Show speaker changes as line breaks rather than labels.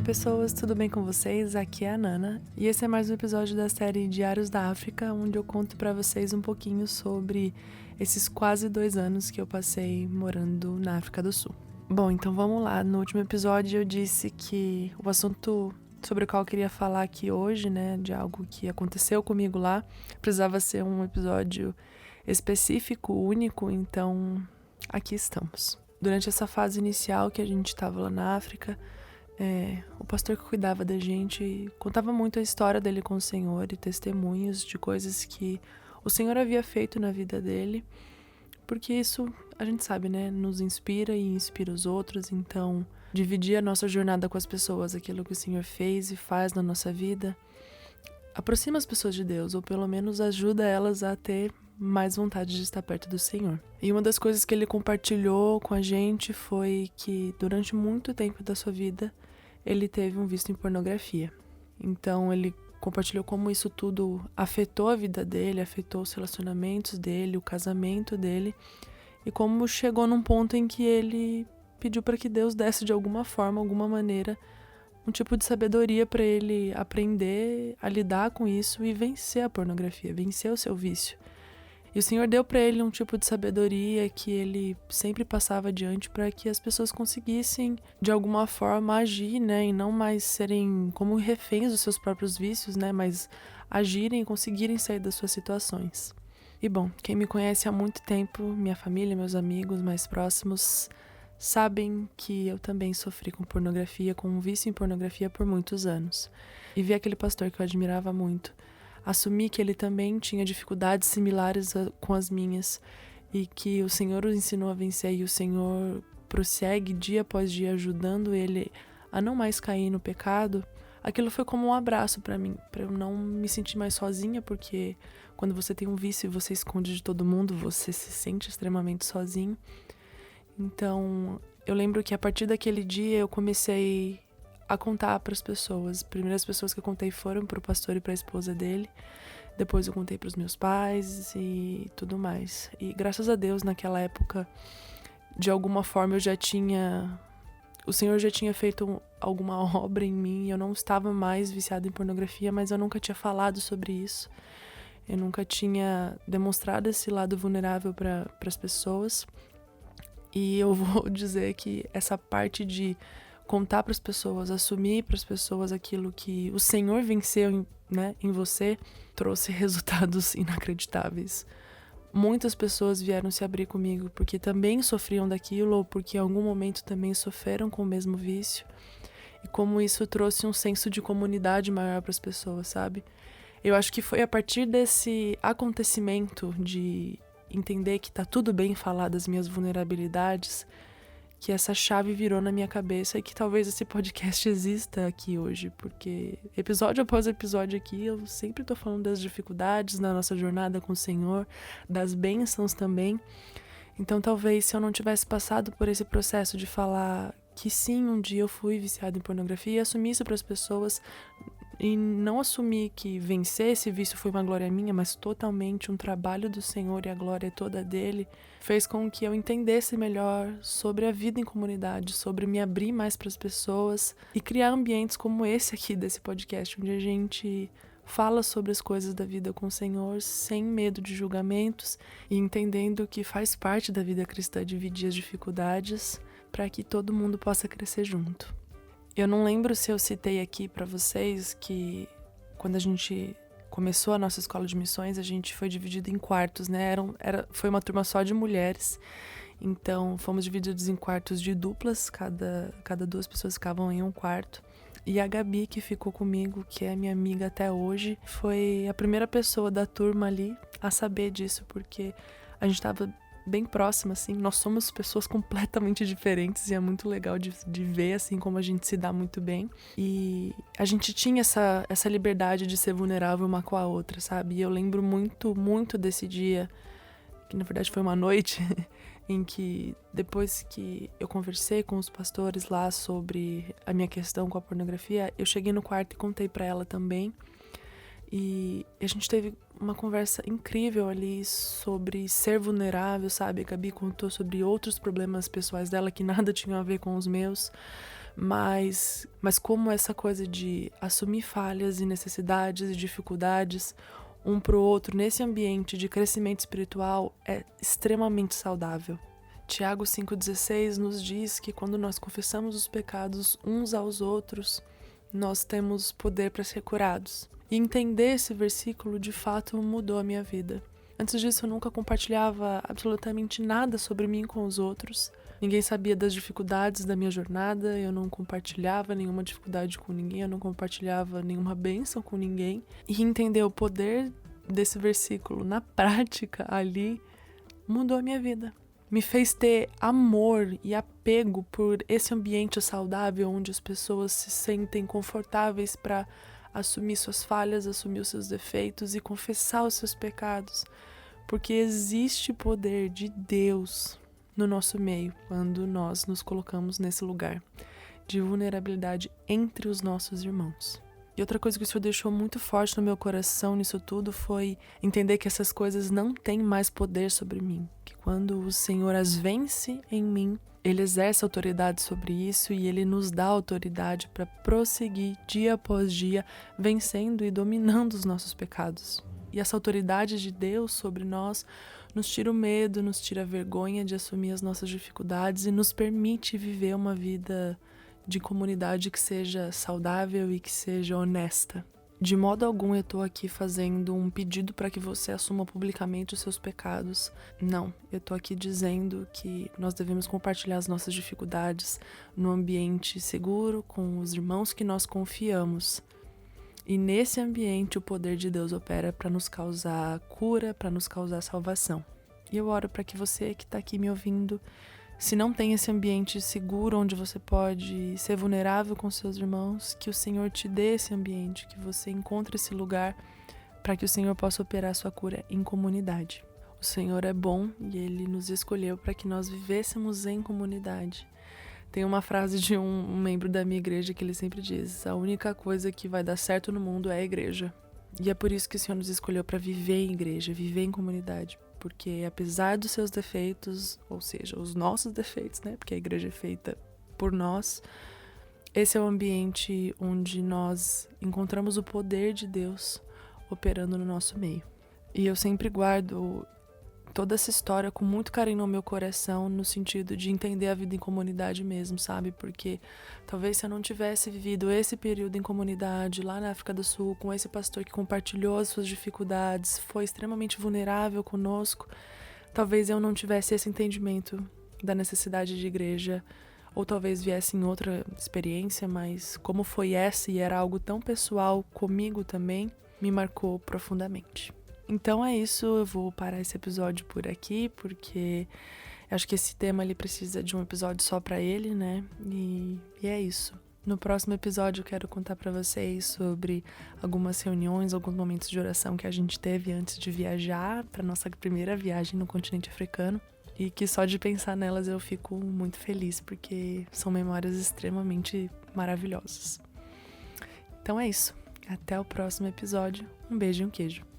pessoas, tudo bem com vocês? Aqui é a Nana e esse é mais um episódio da série Diários da África, onde eu conto pra vocês um pouquinho sobre esses quase 2 anos que eu passei morando na África do Sul. Bom, então vamos lá. No último episódio eu disse que o assunto sobre o qual eu queria falar aqui hoje, né, de algo que aconteceu comigo lá, precisava ser um episódio específico, único, então aqui estamos. Durante essa fase inicial que a gente estava lá na África, o pastor que cuidava da gente contava muito a história dele com o Senhor e testemunhos de coisas que o Senhor havia feito na vida dele, porque isso, a gente sabe, né, nos inspira e inspira os outros. Então, dividir a nossa jornada com as pessoas, aquilo que o Senhor fez e faz na nossa vida, aproxima as pessoas de Deus, ou pelo menos ajuda elas a ter mais vontade de estar perto do Senhor. E uma das coisas que ele compartilhou com a gente foi que durante muito tempo da sua vida ele teve um vício em pornografia. Então ele compartilhou como isso tudo afetou a vida dele, afetou os relacionamentos dele, o casamento dele, e como chegou num ponto em que ele pediu para que Deus desse de alguma forma, alguma maneira, um tipo de sabedoria para ele aprender a lidar com isso e vencer a pornografia, vencer o seu vício. E o Senhor deu para ele um tipo de sabedoria que ele sempre passava adiante para que as pessoas conseguissem, de alguma forma, agir, né? E não mais serem como reféns dos seus próprios vícios, né? Mas agirem e conseguirem sair das suas situações. E bom, quem me conhece há muito tempo, minha família, meus amigos mais próximos, sabem que eu também sofri com pornografia, com um vício em pornografia por muitos anos. E vi aquele pastor que eu admirava muito assumi que ele também tinha dificuldades similares com as minhas e que o Senhor o ensinou a vencer e o Senhor prossegue dia após dia ajudando ele a não mais cair no pecado. Aquilo foi como um abraço para mim, para eu não me sentir mais sozinha, porque quando você tem um vício e você esconde de todo mundo, você se sente extremamente sozinho. Então, eu lembro que a partir daquele dia eu comecei a contar para as pessoas. As primeiras pessoas que eu contei foram para o pastor e para a esposa dele. Depois eu contei para os meus pais e tudo mais. E graças a Deus, naquela época, de alguma forma o Senhor já tinha feito alguma obra em mim. Eu não estava mais viciada em pornografia, mas eu nunca tinha falado sobre isso. Eu nunca tinha demonstrado esse lado vulnerável para as pessoas. E eu vou dizer que essa parte de contar para as pessoas, assumir para as pessoas aquilo que o Senhor venceu, né, em você, trouxe resultados inacreditáveis. Muitas pessoas vieram se abrir comigo porque também sofriam daquilo ou porque em algum momento também sofreram com o mesmo vício. E como isso trouxe um senso de comunidade maior para as pessoas, sabe? Eu acho que foi a partir desse acontecimento de entender que tá tudo bem falar das minhas vulnerabilidades que essa chave virou na minha cabeça e que talvez esse podcast exista aqui hoje, porque episódio após episódio aqui eu sempre tô falando das dificuldades na nossa jornada com o Senhor, das bênçãos também. Então talvez se eu não tivesse passado por esse processo de falar que sim, um dia eu fui viciado em pornografia e assumir isso para as pessoas e não assumir que vencer esse vício foi uma glória minha, mas totalmente um trabalho do Senhor e a glória toda dele, fez com que eu entendesse melhor sobre a vida em comunidade, sobre me abrir mais para as pessoas e criar ambientes como esse aqui desse podcast, onde a gente fala sobre as coisas da vida com o Senhor sem medo de julgamentos e entendendo que faz parte da vida cristã dividir as dificuldades para que todo mundo possa crescer junto. Eu não lembro se eu citei aqui pra vocês que quando a gente começou a nossa escola de missões, a gente foi dividido em quartos, né? Foi uma turma só de mulheres, então fomos divididos em quartos de duplas, cada 2 pessoas ficavam em um quarto. E a Gabi, que ficou comigo, que é minha amiga até hoje, foi a primeira pessoa da turma ali a saber disso, porque a gente tava bem próxima, assim, nós somos pessoas completamente diferentes e é muito legal de ver, assim, como a gente se dá muito bem. E a gente tinha essa liberdade de ser vulnerável uma com a outra, sabe? E eu lembro muito, muito desse dia, que na verdade foi uma noite, em que depois que eu conversei com os pastores lá sobre a minha questão com a pornografia, eu cheguei no quarto e contei pra ela também. E a gente teve uma conversa incrível ali sobre ser vulnerável, sabe? A Gabi contou sobre outros problemas pessoais dela que nada tinham a ver com os meus. Mas como essa coisa de assumir falhas e necessidades e dificuldades um pro outro nesse ambiente de crescimento espiritual é extremamente saudável. Tiago 5,16 nos diz que quando nós confessamos os pecados uns aos outros, nós temos poder para ser curados. E entender esse versículo de fato mudou a minha vida. Antes disso eu nunca compartilhava absolutamente nada sobre mim com os outros. Ninguém sabia das dificuldades da minha jornada, eu não compartilhava nenhuma dificuldade com ninguém, eu não compartilhava nenhuma bênção com ninguém. E entender o poder desse versículo na prática ali mudou a minha vida. Me fez ter amor e apego por esse ambiente saudável onde as pessoas se sentem confortáveis para assumir suas falhas, assumir os seus defeitos e confessar os seus pecados. Porque existe poder de Deus no nosso meio quando nós nos colocamos nesse lugar de vulnerabilidade entre os nossos irmãos. E outra coisa que o Senhor deixou muito forte no meu coração nisso tudo foi entender que essas coisas não têm mais poder sobre mim. Que quando o Senhor as vence em mim, Ele exerce autoridade sobre isso e Ele nos dá autoridade para prosseguir dia após dia, vencendo e dominando os nossos pecados. E essa autoridade de Deus sobre nós nos tira o medo, nos tira a vergonha de assumir as nossas dificuldades e nos permite viver uma vida de comunidade que seja saudável e que seja honesta. De modo algum eu tô aqui fazendo um pedido para que você assuma publicamente os seus pecados. Não, eu tô aqui dizendo que nós devemos compartilhar as nossas dificuldades no ambiente seguro, com os irmãos que nós confiamos. E nesse ambiente o poder de Deus opera para nos causar cura, para nos causar salvação. E eu oro para que você que está aqui me ouvindo, se não tem esse ambiente seguro onde você pode ser vulnerável com seus irmãos, que o Senhor te dê esse ambiente, que você encontre esse lugar para que o Senhor possa operar a sua cura em comunidade. O Senhor é bom e Ele nos escolheu para que nós vivêssemos em comunidade. Tem uma frase de um membro da minha igreja que ele sempre diz: a única coisa que vai dar certo no mundo é a igreja. E é por isso que o Senhor nos escolheu para viver em igreja, viver em comunidade. Porque apesar dos seus defeitos, ou seja, os nossos defeitos, né? Porque a igreja é feita por nós, esse é o ambiente onde nós encontramos o poder de Deus operando no nosso meio. E eu sempre guardo toda essa história com muito carinho no meu coração, no sentido de entender a vida em comunidade mesmo, sabe? Porque talvez se eu não tivesse vivido esse período em comunidade lá na África do Sul, com esse pastor que compartilhou as suas dificuldades, foi extremamente vulnerável conosco, talvez eu não tivesse esse entendimento da necessidade de igreja, ou talvez viesse em outra experiência, mas como foi essa e era algo tão pessoal comigo também, me marcou profundamente. Então é isso, eu vou parar esse episódio por aqui, porque acho que esse tema ele precisa de um episódio só pra ele, né? E é isso. No próximo episódio eu quero contar pra vocês sobre algumas reuniões, alguns momentos de oração que a gente teve antes de viajar pra nossa primeira viagem no continente africano. E que só de pensar nelas eu fico muito feliz, porque são memórias extremamente maravilhosas. Então é isso. Até o próximo episódio. Um beijo e um queijo.